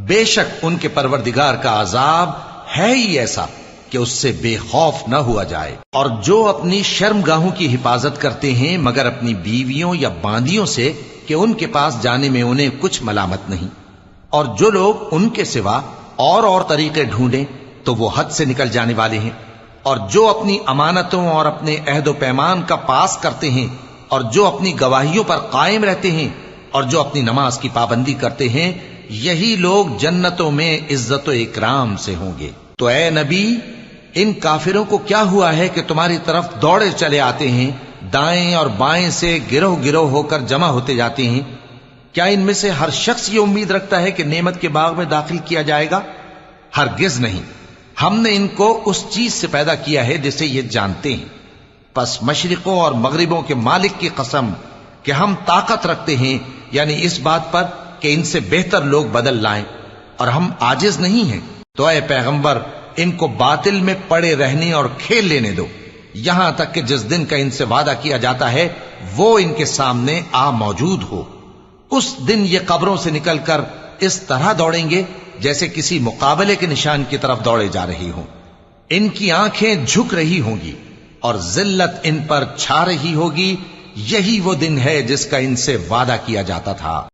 بے شک ان کے پروردگار کا عذاب ہے ہی ایسا کہ اس سے بے خوف نہ ہوا جائے۔ اور جو اپنی شرمگاہوں کی حفاظت کرتے ہیں مگر اپنی بیویوں یا باندیوں سے کہ ان کے پاس جانے میں انہیں کچھ ملامت نہیں، اور جو لوگ ان کے سوا اور طریقے ڈھونڈیں تو وہ حد سے نکل جانے والے ہیں، اور جو اپنی امانتوں اور اپنے عہد و پیمان کا پاس کرتے ہیں، اور جو اپنی گواہیوں پر قائم رہتے ہیں، اور جو اپنی نماز کی پابندی کرتے ہیں، یہی لوگ جنتوں میں عزت و اکرام سے ہوں گے۔ تو اے نبی، ان کافروں کو کیا ہوا ہے کہ تمہاری طرف دوڑے چلے آتے ہیں، دائیں اور بائیں سے گروہ گروہ ہو کر جمع ہوتے جاتے ہیں؟ کیا ان میں سے ہر شخص یہ امید رکھتا ہے کہ نعمت کے باغ میں داخل کیا جائے گا؟ ہرگز نہیں۔ ہم نے ان کو اس چیز سے پیدا کیا ہے جسے یہ جانتے ہیں، پس مشرقوں اور مغربوں کے مالک کی قسم کہ ہم طاقت رکھتے ہیں، یعنی اس بات پر کہ ان سے بہتر لوگ بدل لائیں، اور ہم عاجز نہیں ہیں۔ تو اے پیغمبر، ان کو باطل میں پڑے رہنے اور کھیل لینے دو، یہاں تک کہ جس دن کا ان سے وعدہ کیا جاتا ہے وہ ان کے سامنے آ موجود ہو۔ اس دن یہ قبروں سے نکل کر اس طرح دوڑیں گے جیسے کسی مقابلے کے نشان کی طرف دوڑے جا رہی ہوں۔ ان کی آنکھیں جھک رہی ہوں گی اور ذلت ان پر چھا رہی ہوگی۔ یہی وہ دن ہے جس کا ان سے وعدہ کیا جاتا تھا۔